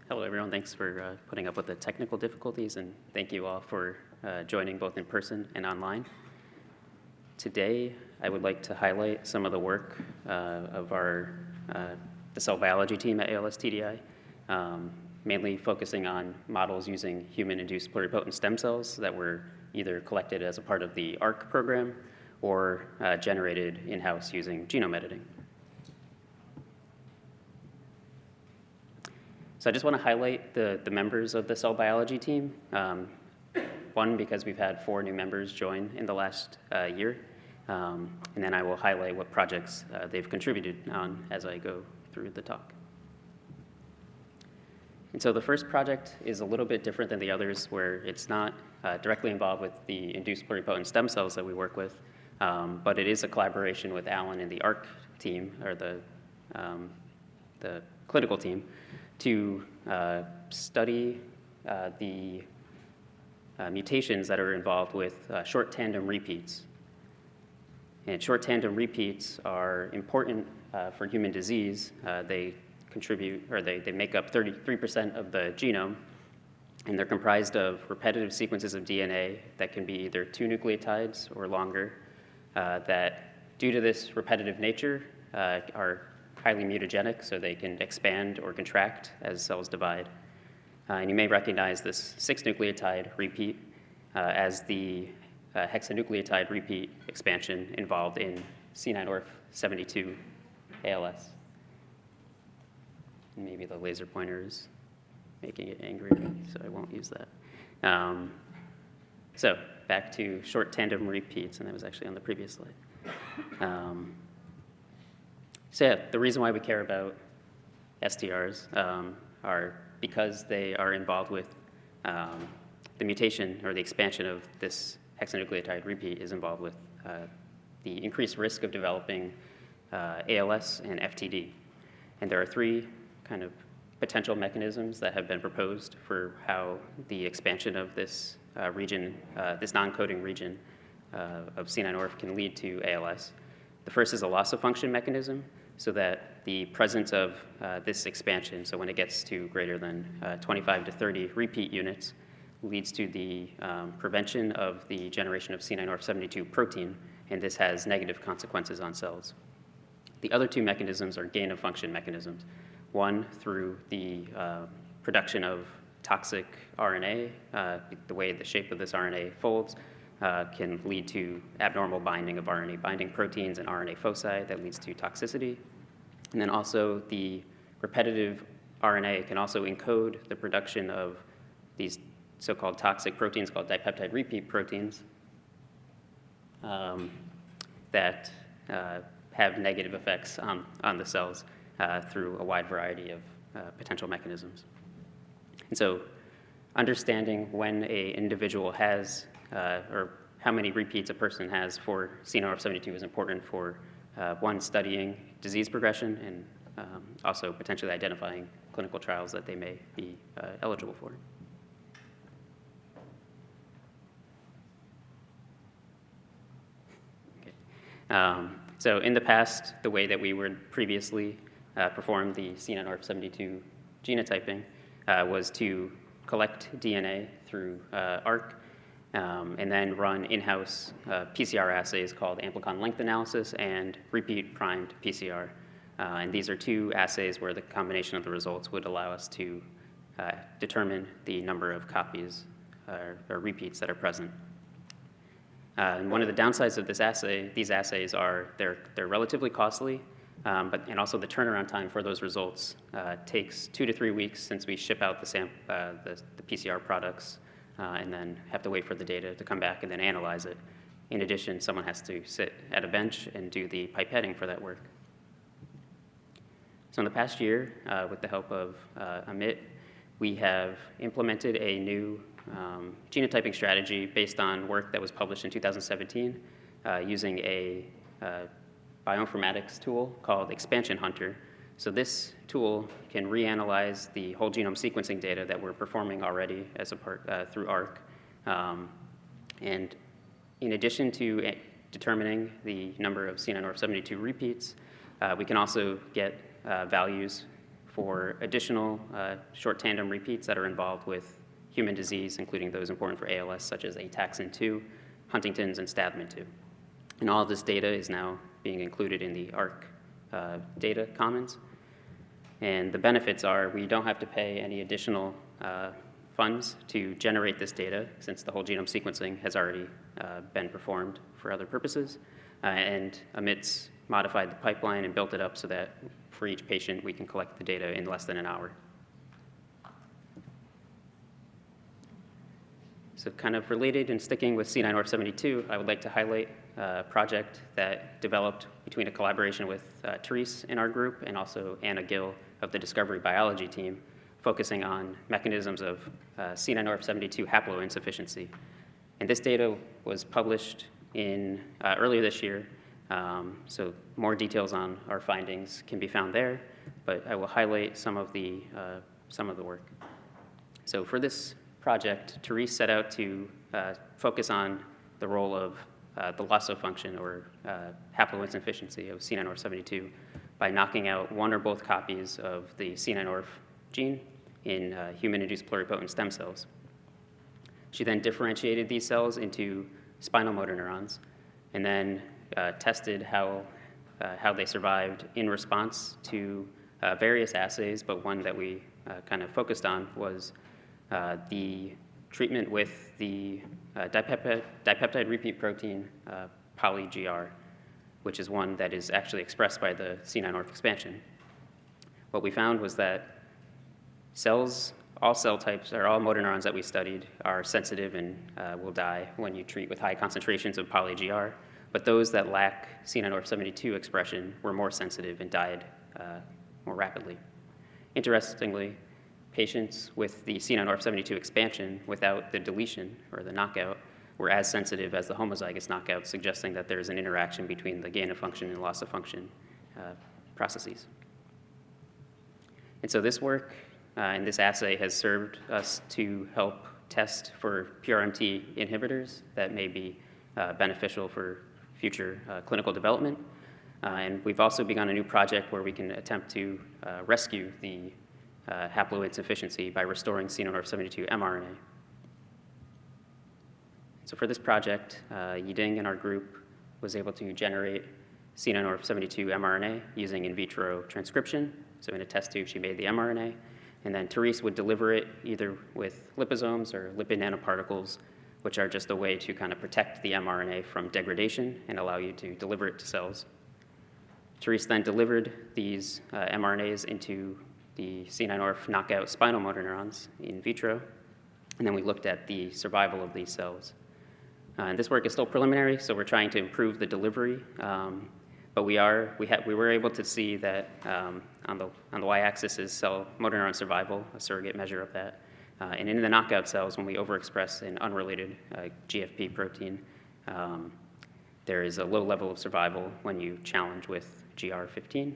Hello, everyone. Thanks for putting up with the technical difficulties, and thank you all for joining both in person and online. Today, I would like to highlight some of the work of the cell biology team at ALS TDI, mainly focusing on models using human-induced pluripotent stem cells that were either collected as a part of the ARC program or generated in-house using genome editing. So I just want to highlight the members of the cell biology team. One, because we've had 4 new members join in the last year. And then I will highlight what projects they've contributed on as I go through the talk. And so the first project is a little bit different than the others, where it's not directly involved with the induced pluripotent stem cells that we work with, but it is a collaboration with Alan and the ARC team, or the clinical team, to study the mutations that are involved with short tandem repeats. And short tandem repeats are important for human disease. They contribute, or they make up 33% of the genome, and they're comprised of repetitive sequences of DNA that can be either 2 nucleotides or longer, that due to this repetitive nature are highly mutagenic, so they can expand or contract as cells divide. And you may recognize this 6 nucleotide repeat as the hexanucleotide repeat expansion involved in C9orf72 ALS. And maybe the laser pointer is making it angry, so I won't use that. So back to short tandem repeats, and that was actually on the previous slide. So yeah, the reason why we care about STRs are because they are involved with the mutation or the expansion of this hexanucleotide repeat is involved with the increased risk of developing ALS and FTD. And there are 3 kind of potential mechanisms that have been proposed for how the expansion of this region, this non-coding region of C9orf can lead to ALS. The first is a loss of function mechanism, so that the presence of this expansion, so when it gets to greater than 25 to 30 repeat units, leads to the prevention of the generation of C9orf72 protein, and this has negative consequences on cells. The other 2 mechanisms are gain of function mechanisms. One, through the production of toxic RNA, the way the shape of this RNA folds, can lead to abnormal binding of RNA binding proteins and RNA foci that leads to toxicity. And then also the repetitive RNA can also encode the production of these so-called toxic proteins called dipeptide repeat proteins that have negative effects on the cells through a wide variety of potential mechanisms. And so understanding when an individual has or how many repeats a person has for C9orf72 is important for, one, studying disease progression and also potentially identifying clinical trials that they may be eligible for. Okay. So in the past, the way that we would previously perform the C9orf72 genotyping was to collect DNA through ARC, and then run in-house PCR assays called amplicon length analysis and repeat primed PCR. And these are 2 assays where the combination of the results would allow us to determine the number of copies or repeats that are present. And one of the downsides of these assays are they're relatively costly, and also the turnaround time for those results takes 2 to 3 weeks since we ship out the PCR products and then have to wait for the data to come back and then analyze it. In addition, someone has to sit at a bench and do the pipetting for that work. So in the past year, with the help of Amit, we have implemented a new genotyping strategy based on work that was published in 2017 using a bioinformatics tool called Expansion Hunter. So this tool can reanalyze the whole genome sequencing data that we're performing already as a part through ARC. And in addition to determining the number of C9orf72 repeats, we can also get values for additional short tandem repeats that are involved with human disease, including those important for ALS, such as ataxin-2, Huntington's, and Stadman-2. And all of this data is now being included in the ARC data commons. And the benefits are we don't have to pay any additional funds to generate this data, since the whole genome sequencing has already been performed for other purposes. And Amit's modified the pipeline and built it up so that for each patient we can collect the data in less than an hour. So kind of related and sticking with C9orf72, I would like to highlight a project that developed between a collaboration with Therese in our group and also Anna Gill of the Discovery Biology team, focusing on mechanisms of C9orf72 haploinsufficiency. And this data was published in earlier this year, so more details on our findings can be found there, but I will highlight some of the work. So for this project, Therese set out to focus on the role of the loss of function or haploinsufficiency of C9orf72 by knocking out one or both copies of the C9orf gene in human-induced pluripotent stem cells. She then differentiated these cells into spinal motor neurons and then tested how they survived in response to various assays, but one that we kind of focused on was the treatment with the dipeptide repeat protein poly-GR, which is one that is actually expressed by the C9orf expansion. What we found was that all cell types, or all motor neurons that we studied, are sensitive and will die when you treat with high concentrations of poly-GR, but those that lack C9orf72 expression were more sensitive and died more rapidly. Interestingly, patients with the C9orf72 expansion without the deletion or the knockout were as sensitive as the homozygous knockout, suggesting that there's an interaction between the gain of function and loss of function processes. And so this work and this assay has served us to help test for PRMT inhibitors that may be beneficial for future clinical development. And we've also begun a new project where we can attempt to rescue the haploinsufficiency by restoring C9orf72 mRNA. So for this project, Yiding and our group was able to generate C9orf72 mRNA using in vitro transcription. So in a test tube, she made the mRNA, and then Therese would deliver it either with liposomes or lipid nanoparticles, which are just a way to kind of protect the mRNA from degradation and allow you to deliver it to cells. Therese then delivered these mRNAs into the C9orf knockout spinal motor neurons in vitro, and then we looked at the survival of these cells. And this work is still preliminary, so we're trying to improve the delivery, but we were able to see that on the y-axis is cell motor neuron survival, a surrogate measure of that. And in the knockout cells, when we overexpress an unrelated GFP protein, there is a low level of survival when you challenge with GR15.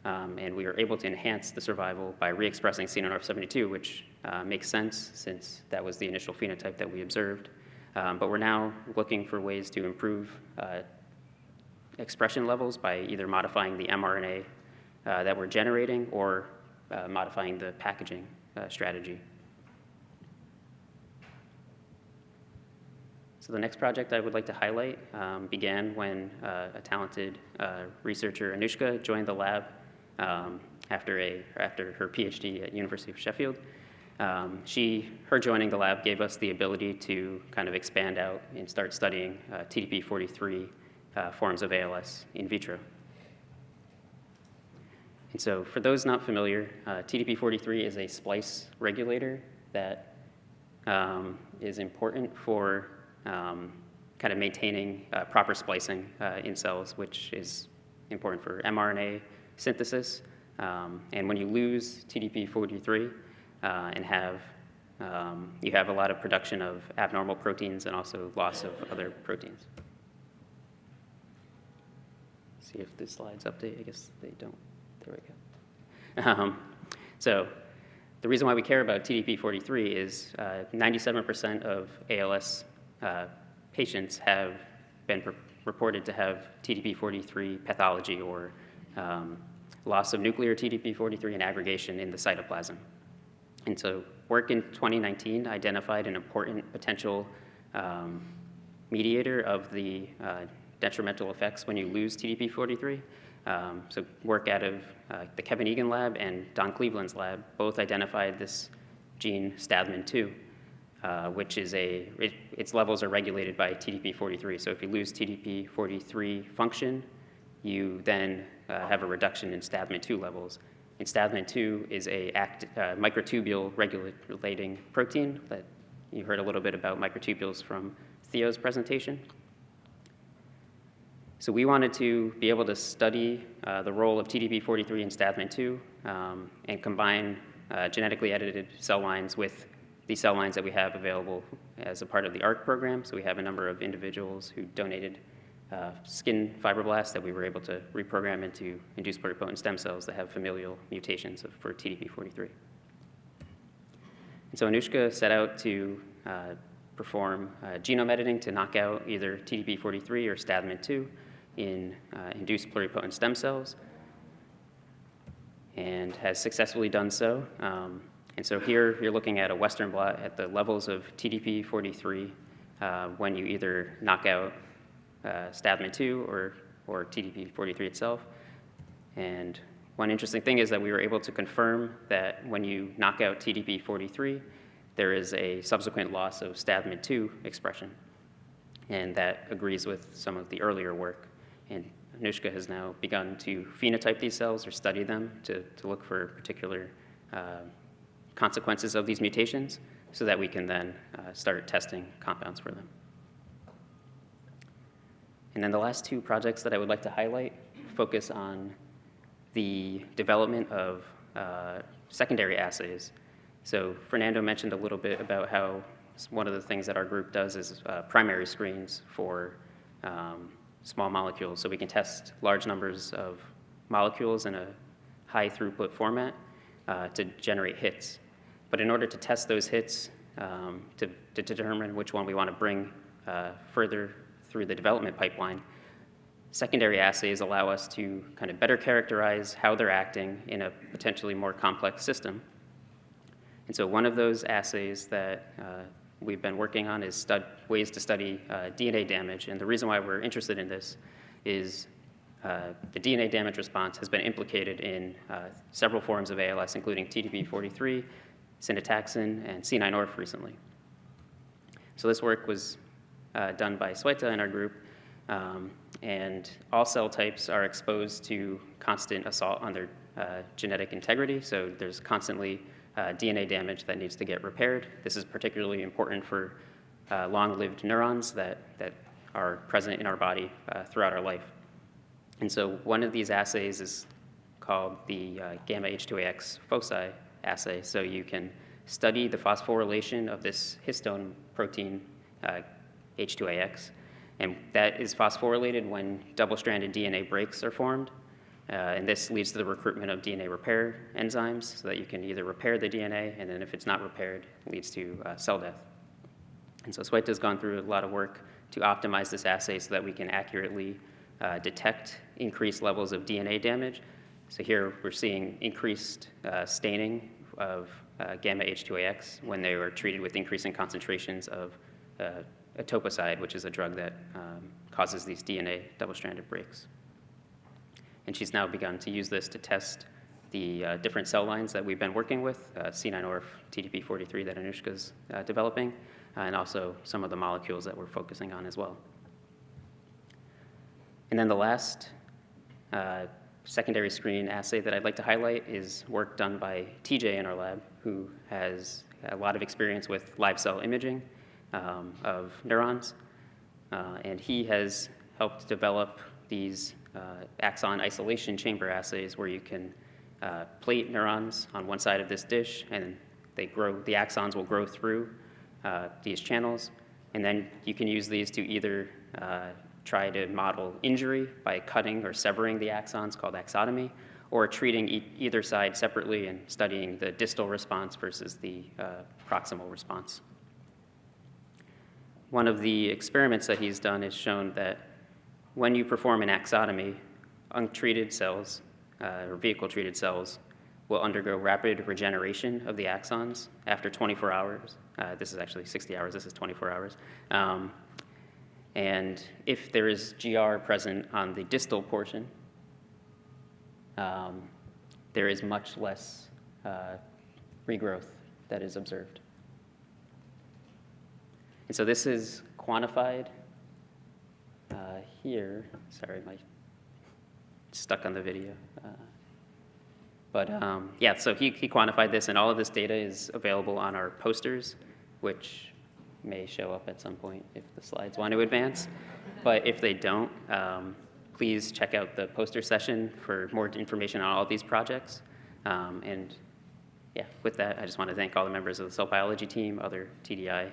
And we are able to enhance the survival by re-expressing C9orf72, which makes sense since that was the initial phenotype that we observed. But we're now looking for ways to improve expression levels by either modifying the mRNA that we're generating or modifying the packaging strategy. So the next project I would like to highlight began when a talented researcher, Anushka, joined the lab after her PhD at University of Sheffield. Her joining the lab gave us the ability to kind of expand out and start studying TDP43 forms of ALS in vitro. And so for those not familiar, TDP43 is a splice regulator that is important for kind of maintaining proper splicing in cells, which is important for mRNA synthesis. And when you lose TDP43 and you have a lot of production of abnormal proteins and also loss of other proteins. See if the slides update. I guess they don't. There we go. So the reason why we care about TDP43 is 97% of ALS patients have been reported to have TDP43 pathology or loss of nuclear TDP-43 and aggregation in the cytoplasm. And so work in 2019 identified an important potential mediator of the detrimental effects when you lose TDP-43. So work out of the Kevin Egan lab and Don Cleveland's lab both identified this gene STADMN2, which is its levels are regulated by TDP-43. So if you lose TDP-43 function, you then have a reduction in STADMN2 levels. And STADMN2 is a microtubule regulating protein that you heard a little bit about microtubules from Theo's presentation. So we wanted to be able to study the role of TDP-43 and STADMN2 and combine genetically edited cell lines with the cell lines that we have available as a part of the ARC program. So we have a number of individuals who donated skin fibroblasts that we were able to reprogram into induced pluripotent stem cells that have familial mutations for TDP-43. And so Anushka set out to perform genome editing to knock out either TDP-43 or STADMN2 in induced pluripotent stem cells, and has successfully done so. And so here you're looking at a Western blot at the levels of TDP-43 when you either knock out STADMN2 or TDP-43 itself. And one interesting thing is that we were able to confirm that when you knock out TDP-43, there is a subsequent loss of STADMN2 expression. And that agrees with some of the earlier work. And Anushka has now begun to phenotype these cells or study them to look for particular consequences of these mutations so that we can then start testing compounds for them. And then the last two projects that I would like to highlight focus on the development of secondary assays. So Fernando mentioned a little bit about how one of the things that our group does is primary screens for small molecules. So we can test large numbers of molecules in a high throughput format to generate hits. But in order to test those hits, to determine which one we want to bring further through the development pipeline, secondary assays allow us to kind of better characterize how they're acting in a potentially more complex system. And so one of those assays that we've been working on is ways to study DNA damage. And the reason why we're interested in this is the DNA damage response has been implicated in several forms of ALS, including TDP-43, synataxin, and C9orf recently. So this work was done by Sweta in our group, and all cell types are exposed to constant assault on their genetic integrity. So there's constantly DNA damage that needs to get repaired. This is particularly important for long-lived neurons that are present in our body throughout our life. And so one of these assays is called the gamma H2AX foci assay. So you can study the phosphorylation of this histone protein H2AX, and that is phosphorylated when double-stranded DNA breaks are formed. And this leads to the recruitment of DNA repair enzymes so that you can either repair the DNA, and then if it's not repaired, it leads to cell death. And so Sweta has gone through a lot of work to optimize this assay so that we can accurately detect increased levels of DNA damage. So here we're seeing increased staining of gamma H2AX when they were treated with increasing concentrations of etoposide, which is a drug that causes these DNA double-stranded breaks. And she's now begun to use this to test the different cell lines that we've been working with, C9orf, TDP-43 that Anushka's developing, and also some of the molecules that we're focusing on as well. And then the last secondary screen assay that I'd like to highlight is work done by TJ in our lab, who has a lot of experience with live cell imaging of neurons. And he has helped develop these axon isolation chamber assays where you can plate neurons on one side of this dish, and the axons will grow through these channels. And then you can use these to either try to model injury by cutting or severing the axons, called axotomy, or treating either side separately and studying the distal response versus the proximal response. One of the experiments that he's done has shown that when you perform an axotomy, untreated cells or vehicle-treated cells will undergo rapid regeneration of the axons after 24 hours. This is actually 60 hours, this is 24 hours. And if there is GR present on the distal portion, there is much less regrowth that is observed. And so this is quantified here. Sorry, my stuck on the video. Yeah, so he quantified this, and all of this data is available on our posters, which may show up at some point if the slides want to advance. But if they don't, please check out the poster session for more information on all of these projects. And yeah, with that, I just want to thank all the members of the cell biology team, other TDI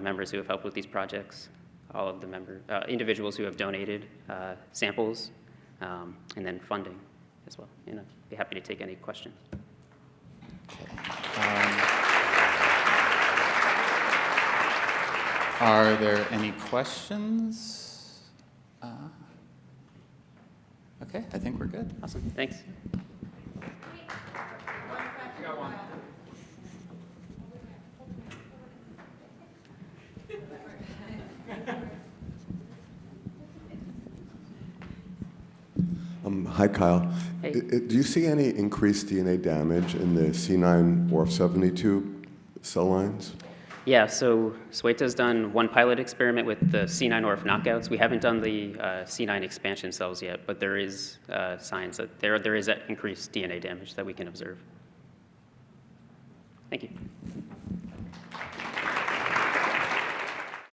members who have helped with these projects, all of the individuals who have donated samples, and then funding as well. And I'd be happy to take any questions. Are there any questions? Okay, I think we're good. Awesome, thanks. I got one. Hi, Kyle. Hey. Do you see any increased DNA damage in the C9orf72 cell lines? Yeah, so Sweta's done one pilot experiment with the C9orf knockouts. We haven't done the C9 expansion cells yet, but there is signs that there is that increased DNA damage that we can observe. Thank you.